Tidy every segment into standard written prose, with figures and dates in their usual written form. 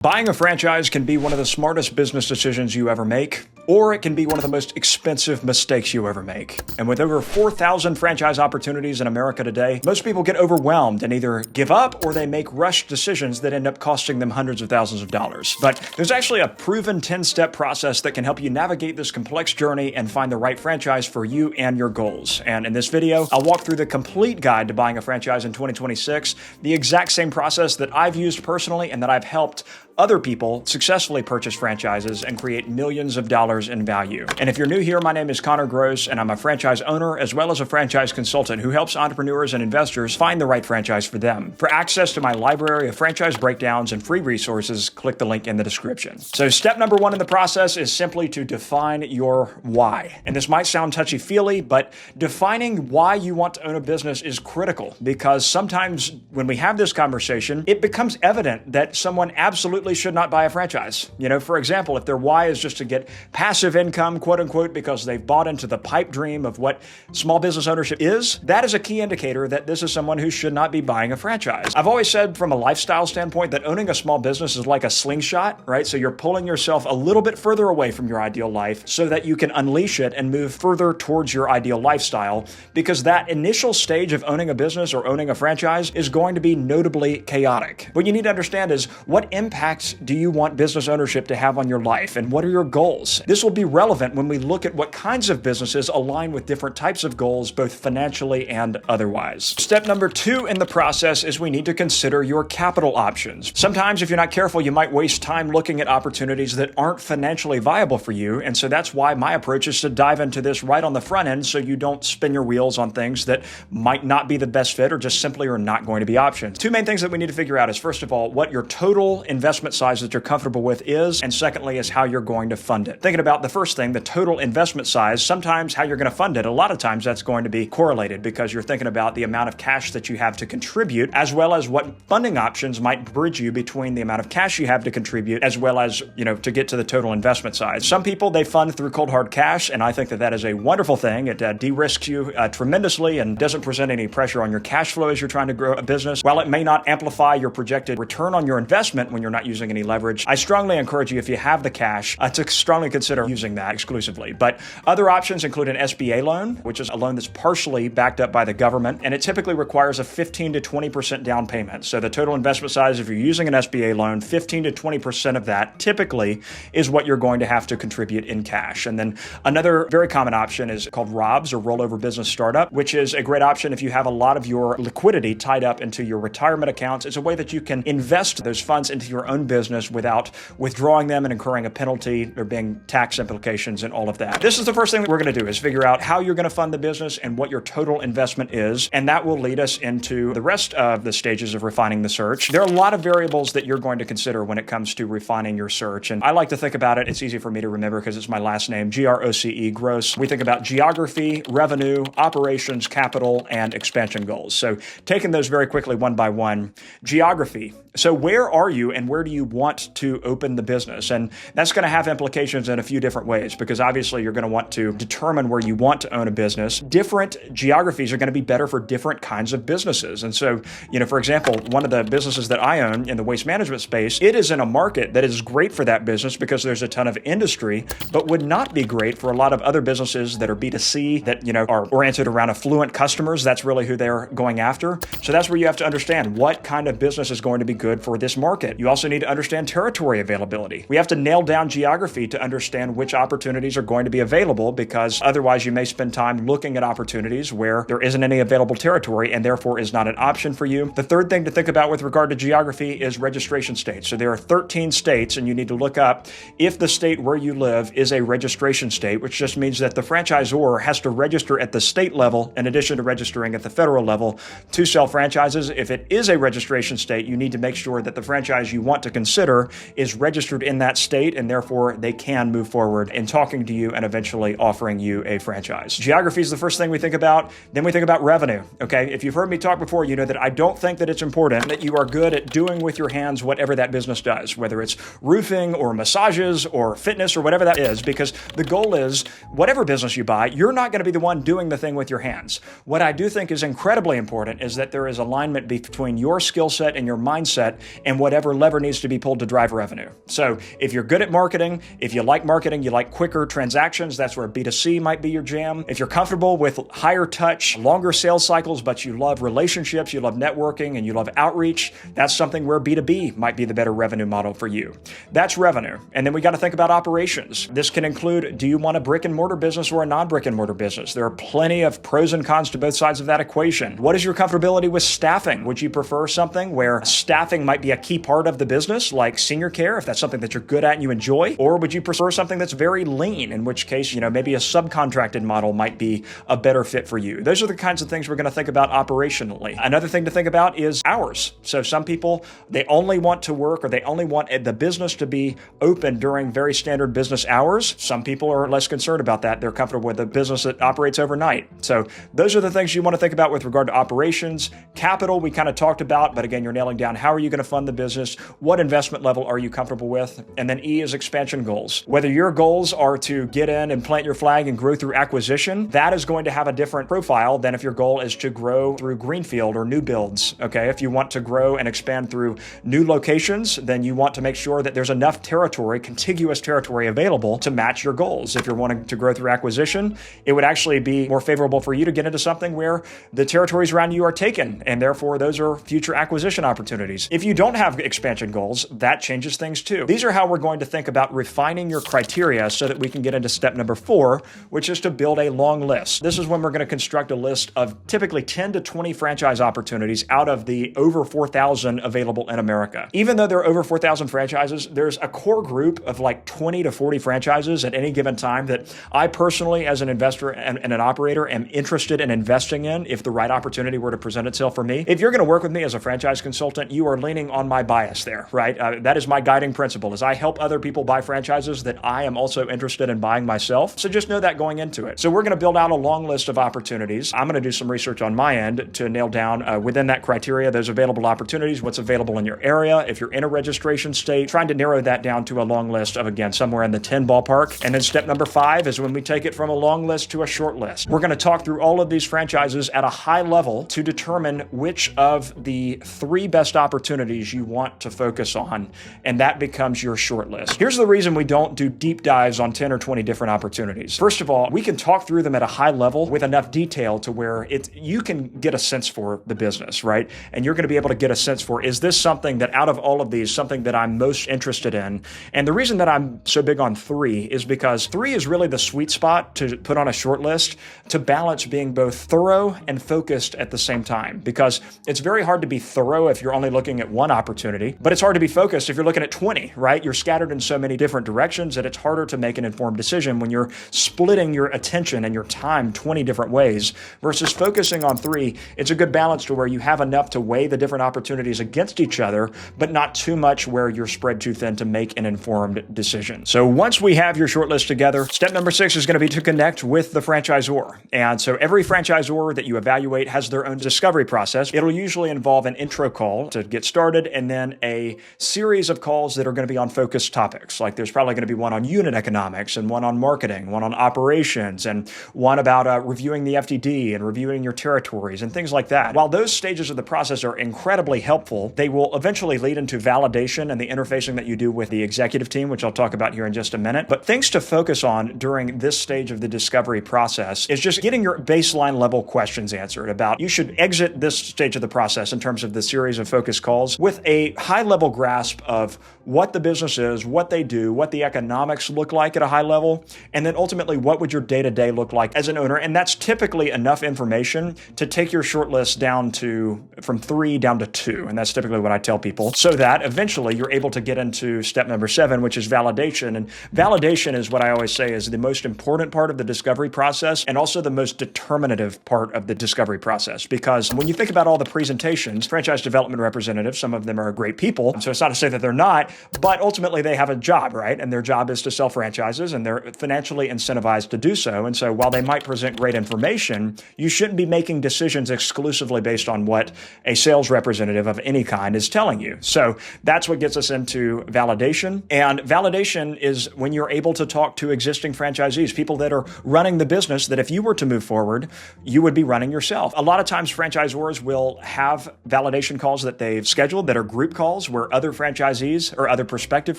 Buying a franchise can be one of the smartest business decisions you ever make, or it can be one of the most expensive mistakes you ever make. And with over 4,000 franchise opportunities in America today, most people get overwhelmed and either give up or they make rushed decisions that end up costing them hundreds of thousands of dollars. But there's actually a proven 10-step process that can help you navigate this complex journey and find the right franchise for you and your goals. And in this video, I'll walk through the complete guide to buying a franchise in 2026, the exact same process that I've used personally and that I've helped other people successfully purchase franchises and create millions of dollars in value. And if you're new here, my name is Connor Groce, and I'm a franchise owner as well as a franchise consultant who helps entrepreneurs and investors find the right franchise for them. For access to my library of franchise breakdowns and free resources, click the link in the description. So step number one in the process is simply to define your why. And this might sound touchy-feely, but defining why you want to own a business is critical because sometimes when we have this conversation, it becomes evident that someone absolutely should not buy a franchise. For example, if their why is just to get passive income, quote unquote, because they've bought into the pipe dream of what small business ownership is, that is a key indicator that this is someone who should not be buying a franchise. I've always said from a lifestyle standpoint that owning a small business is like a slingshot, right? So you're pulling yourself a little bit further away from your ideal life so that you can unleash it and move further towards your ideal lifestyle, because that initial stage of owning a business or owning a franchise is going to be notably chaotic. What you need to understand is what impact do you want business ownership to have on your life, and what are your goals? This will be relevant when we look at what kinds of businesses align with different types of goals, both financially and otherwise. Step number two in the process is we need to consider your capital options. Sometimes if you're not careful, you might waste time looking at opportunities that aren't financially viable for you, and so that's why my approach is to dive into this right on the front end so you don't spin your wheels on things that might not be the best fit or just simply are not going to be options. Two main things that we need to figure out is, first of all, what your total investment size that you're comfortable with is, and secondly is how you're going to fund it. Thinking about the first thing, the total investment size, sometimes how you're going to fund it, a lot of times that's going to be correlated because you're thinking about the amount of cash that you have to contribute, as well as what funding options might bridge you between the amount of cash you have to contribute, as well as, to get to the total investment size. Some people, they fund through cold hard cash, and I think that that is a wonderful thing. It de-risks you tremendously and doesn't present any pressure on your cash flow as you're trying to grow a business. While it may not amplify your projected return on your investment when you're not using any leverage, I strongly encourage you, if you have the cash, to strongly consider using that exclusively. But other options include an SBA loan, which is a loan that's partially backed up by the government, and it typically requires a 15 to 20% down payment. So the total investment size, if you're using an SBA loan, 15 to 20% of that typically is what you're going to have to contribute in cash. And then another very common option is called ROBS, or Rollover Business Startup, which is a great option if you have a lot of your liquidity tied up into your retirement accounts. It's a way that you can invest those funds into your own business without withdrawing them and incurring a penalty. There being tax implications and all of that. This is the first thing that we're going to do, is figure out how you're going to fund the business and what your total investment is, and that will lead us into the rest of the stages of refining the search. There are a lot of variables that you're going to consider when it comes to refining your search, and I like to think about it, it's easy for me to remember because it's my last name, Groce, Groce. We think about geography, revenue, operations, capital, and expansion goals. So taking those very quickly one by one. Geography. So where are you and where do you want to open the business? And that's going to have implications in a few different ways, because obviously you're going to want to determine where you want to own a business. Different geographies are going to be better for different kinds of businesses. And so, for example, one of the businesses that I own in the waste management space, it is in a market that is great for that business because there's a ton of industry, but would not be great for a lot of other businesses that are B2C, that, are oriented around affluent customers. That's really who they're going after. So that's where you have to understand what kind of business is going to be good for this market. You also need to understand territory availability. We have to nail down geography to understand which opportunities are going to be available, because otherwise you may spend time looking at opportunities where there isn't any available territory and therefore is not an option for you. The third thing to think about with regard to geography is registration states. So there are 13 states, and you need to look up if the state where you live is a registration state, which just means that the franchisor has to register at the state level in addition to registering at the federal level to sell franchises. If it is a registration state, you need to make sure that the franchise you want to consider is registered in that state, and therefore they can move forward in talking to you and eventually offering you a franchise. Geography is the first thing we think about. Then we think about revenue, okay? If you've heard me talk before, you know that I don't think that it's important that you are good at doing with your hands whatever that business does, whether it's roofing or massages or fitness or whatever that is, because the goal is whatever business you buy, you're not going to be the one doing the thing with your hands. What I do think is incredibly important is that there is alignment between your skill set and your mindset and whatever lever needs to be pulled to drive revenue. So if you're good at marketing, if you like marketing, you like quicker transactions, that's where B2C might be your jam. If you're comfortable with higher touch, longer sales cycles, but you love relationships, you love networking, and you love outreach, that's something where B2B might be the better revenue model for you. That's revenue. And then we got to think about operations. This can include, do you want a brick and mortar business or a non-brick and mortar business? There are plenty of pros and cons to both sides of that equation. What is your comfortability with staffing? Would you prefer something where staffing might be a key part of the business, like senior care, if that's something that you're good at and you enjoy? Or would you prefer something that's very lean, in which case, maybe a subcontracted model might be a better fit for you? Those are the kinds of things we're going to think about operationally. Another thing to think about is hours. So some people, they only want to work, or they only want the business to be open during very standard business hours. Some people are less concerned about that. They're comfortable with a business that operates overnight. So those are the things you want to think about with regard to operations. Capital, we kind of talked about, but again, you're nailing down how are you going to fund the business? What investment level are you comfortable with? And then E is expansion goals. Whether your goals are to get in and plant your flag and grow through acquisition, that is going to have a different profile than if your goal is to grow through greenfield or new builds. Okay, if you want to grow and expand through new locations, then you want to make sure that there's enough territory, contiguous territory available to match your goals. If you're wanting to grow through acquisition, it would actually be more favorable for you to get into something where the territories around you are taken, and therefore those are future acquisition opportunities. If you don't have expansion goals, that changes things too. These are how we're going to think about refining your criteria so that we can get into step number 4, which is to build a long list. This is when we're going to construct a list of typically 10 to 20 franchise opportunities out of the over 4,000 available in America. Even though there are over 4,000 franchises, there's a core group of like 20 to 40 franchises at any given time that I personally, as an investor and an operator, am interested in investing in if the right opportunity were to present itself for me. If you're going to work with me as a franchise consultant, you are leaning on my bias there, right? That is my guiding principle, is I help other people buy franchises that I am also interested in buying myself. So just know that going into it. So we're going to build out a long list of opportunities. I'm going to do some research on my end to nail down within that criteria, those available opportunities, what's available in your area. If you're in a registration state, trying to narrow that down to a long list of, again, somewhere in the 10 ballpark. And then step number 5 is when we take it from a long list to a short list. We're going to talk through all of these franchises at a high level to determine which of the 3 best opportunities you want to focus on, and that becomes your short list. Here's the reason we don't do deep dives on 10 or 20 different opportunities. First of all, we can talk through them at a high level with enough detail to where you can get a sense for the business, right? And you're going to be able to get a sense for, is this something that out of all of these, something that I'm most interested in? And the reason that I'm so big on 3 is because 3 is really the sweet spot to put on a short list to balance being both thorough and focused at the same time. Because it's very hard to be thorough if you're only looking at one opportunity, but it's hard to be focused if you're looking at 20, right? You're scattered in so many different directions that it's harder to make an informed decision when you're splitting your attention and your time 20 different ways versus focusing on 3. It's a good balance to where you have enough to weigh the different opportunities against each other, but not too much where you're spread too thin to make an informed decision. So once we have your shortlist together, step number 6 is going to be to connect with the franchisor. And so every franchisor that you evaluate has their own discovery process. It'll usually involve an intro call to get started and then a series of calls that are going to be on focused topics. Like there's probably going to be one on unit economics and one on marketing, one on operations, and one about reviewing the FDD and reviewing your territories and things like that. While those stages of the process are incredibly helpful, they will eventually lead into validation and the interfacing that you do with the executive team, which I'll talk about here in just a minute. But things to focus on during this stage of the discovery process is just getting your baseline level questions answered about, you should exit this stage of the process in terms of the series of focus calls with a high level grasp of what the business is, what they do, what the economics look like at a high level, and then ultimately what would your day-to-day look like as an owner. And that's typically enough information to take your short list down to from 3 down to 2. And that's typically what I tell people, so that eventually you're able to get into step number 7, which is validation. And validation is what I always say is the most important part of the discovery process and also the most determinative part of the discovery process. Because when you think about all the presentations, franchise development representatives, some of them are great people. So it's not to say that they're not, but ultimately they have a job, right? And their job job is to sell franchises, and they're financially incentivized to do so. And so while they might present great information, you shouldn't be making decisions exclusively based on what a sales representative of any kind is telling you. So that's what gets us into validation. And validation is when you're able to talk to existing franchisees, people that are running the business that if you were to move forward, you would be running yourself. A lot of times franchisors will have validation calls that they've scheduled that are group calls where other franchisees or other prospective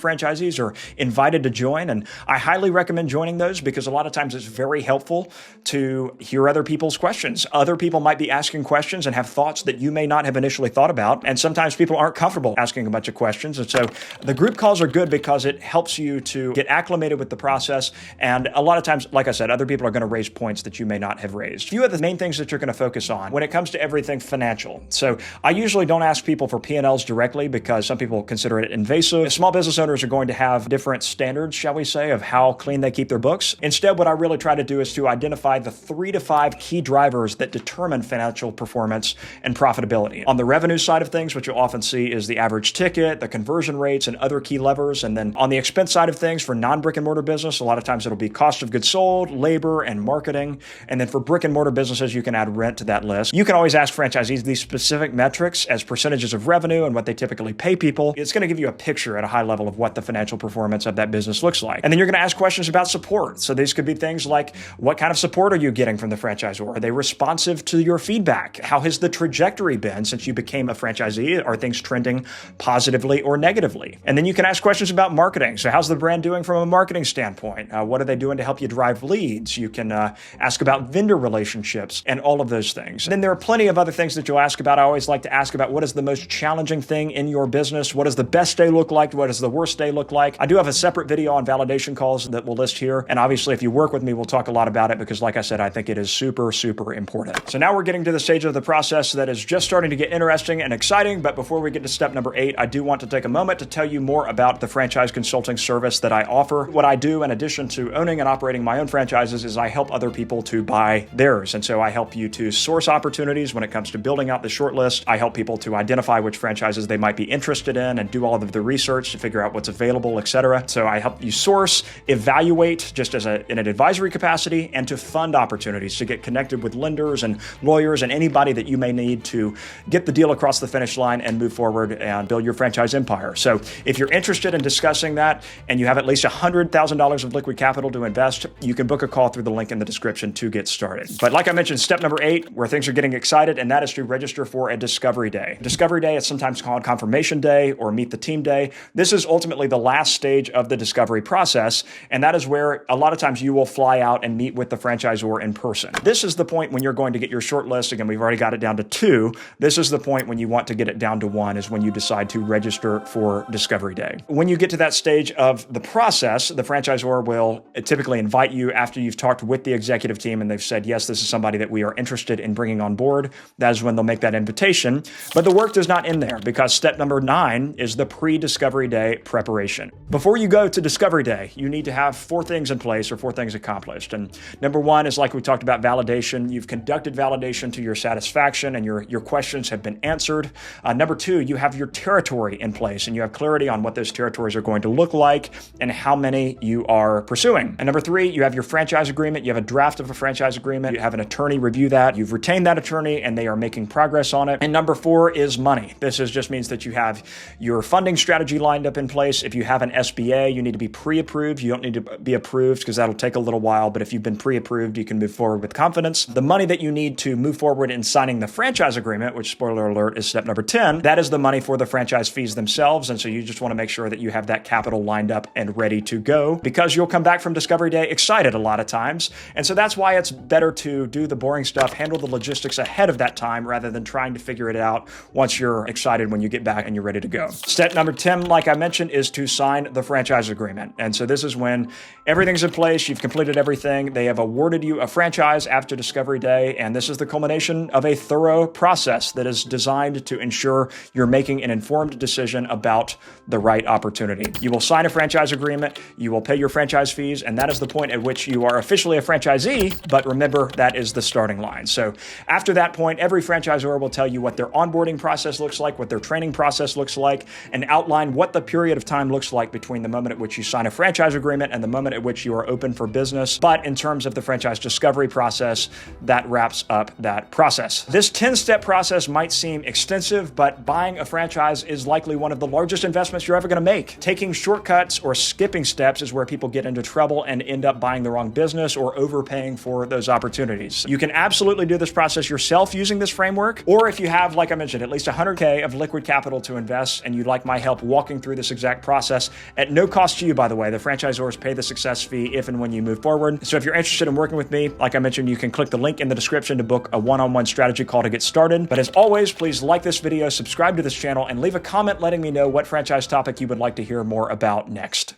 franchisees are invited to join. And I highly recommend joining those because a lot of times it's very helpful to hear other people's questions. Other people might be asking questions and have thoughts that you may not have initially thought about. And sometimes people aren't comfortable asking a bunch of questions. And so the group calls are good because it helps you to get acclimated with the process. And a lot of times, like I said, other people are going to raise points that you may not have raised. A few of the main things that you're going to focus on when it comes to everything financial. So I usually don't ask people for P&Ls directly because some people consider it invasive. Small business owners are going to have different standards, shall we say, of how clean they keep their books. Instead, what I really try to do is to identify the 3 to 5 key drivers that determine financial performance and profitability. On the revenue side of things, what you'll often see is the average ticket, the conversion rates, and other key levers. And then on the expense side of things, for non-brick and mortar business, a lot of times it'll be cost of goods sold, labor, and marketing. And then for brick and mortar businesses, you can add rent to that list. You can always ask franchisees these specific metrics as percentages of revenue and what they typically pay people. It's going to give you a picture at a high level of what the financial performance of that business looks like. And then you're going to ask questions about support. So these could be things like, what kind of support are you getting from the franchisor? Are they responsive to your feedback? How has the trajectory been since you became a franchisee? Are things trending positively or negatively? And then you can ask questions about marketing. So how's the brand doing from a marketing standpoint? What are they doing to help you drive leads? You can ask about vendor relationships and all of those things. And then there are plenty of other things that you'll ask about. I always like to ask about what is the most challenging thing in your business? What does the best day look like? What does the worst day look like? I do have a separate video on validation calls that we'll list here. And obviously, if you work with me, we'll talk a lot about it because like I said, I think it is super, super important. So now we're getting to the stage of the process that is just starting to get interesting and exciting. But before we get to step number 8, I do want to take a moment to tell you more about the franchise consulting service that I offer. What I do in addition to owning and operating my own franchises is I help other people to buy theirs. And so I help you to source opportunities when it comes to building out the short list. I help people to identify which franchises they might be interested in and do all of the research to figure out what's available, etc. So I help you source, evaluate just as in an advisory capacity, and to fund opportunities to get connected with lenders and lawyers and anybody that you may need to get the deal across the finish line and move forward and build your franchise empire. So if you're interested in discussing that and you have at least $100,000 of liquid capital to invest, you can book a call through the link in the description to get started. But like I mentioned, step number 8, where things are getting excited, and that is to register for a discovery day. Discovery day is sometimes called confirmation day or meet the team day. This is ultimately the last stage of the discovery process, and that is where a lot of times you will fly out and meet with the franchisor in person. This is the point when you're going to get your short list. Again, we've already got it down to 2. This is the point when you want to get it down to 1 is when you decide to register for discovery day. When you get to that stage of the process, the franchisor will typically invite you after you've talked with the executive team and they've said, yes, this is somebody that we are interested in bringing on board. That is when they'll make that invitation. But the work does not end there because step number 9 is the pre-discovery day preparation. Before you go to discovery day, you need to have 4 things in place or 4 things accomplished. And number 1 is, like we talked about, validation. You've conducted validation to your satisfaction and your questions have been answered. Number 2, you have your territory in place and you have clarity on what those territories are going to look like and how many you are pursuing. And number 3, you have your franchise agreement. You have a draft of a franchise agreement. You have an attorney review that. You've retained that attorney and they are making progress on it. And number 4 is money. This just means that you have your funding strategy lined up in place. If you have an SBA, you need to be pre-approved. You don't need to be approved because that'll take a little while. But if you've been pre-approved, you can move forward with confidence. The money that you need to move forward in signing the franchise agreement, which, spoiler alert, is step number 10, that is the money for the franchise fees themselves. And so you just want to make sure that you have that capital lined up and ready to go because you'll come back from discovery day excited a lot of times. And so that's why it's better to do the boring stuff, handle the logistics ahead of that time rather than trying to figure it out once you're excited when you get back and you're ready to go. Step number 10, like I mentioned, is to sign the franchise agreement. And so this is when everything's in place, you've completed everything, they have awarded you a franchise after discovery day, and this is the culmination of a thorough process that is designed to ensure you're making an informed decision about the right opportunity. You will sign a franchise agreement, you will pay your franchise fees, and that is the point at which you are officially a franchisee, but remember, that is the starting line. So after that point, every franchisor will tell you what their onboarding process looks like, what their training process looks like, and outline what the period of time looks like between the moment at which you you sign a franchise agreement and the moment at which you are open for business. But in terms of the franchise discovery process, that wraps up that process. This 10-step process might seem extensive, but buying a franchise is likely one of the largest investments you're ever going to make. Taking shortcuts or skipping steps is where people get into trouble and end up buying the wrong business or overpaying for those opportunities. You can absolutely do this process yourself using this framework, or if you have, like I mentioned, at least $100K of liquid capital to invest and you'd like my help walking through this exact process at no cost to you, by the way. The franchisors pay the success fee if and when you move forward. So if you're interested in working with me, like I mentioned, you can click the link in the description to book a one-on-one strategy call to get started. But as always, please like this video, subscribe to this channel, and leave a comment letting me know what franchise topic you would like to hear more about next.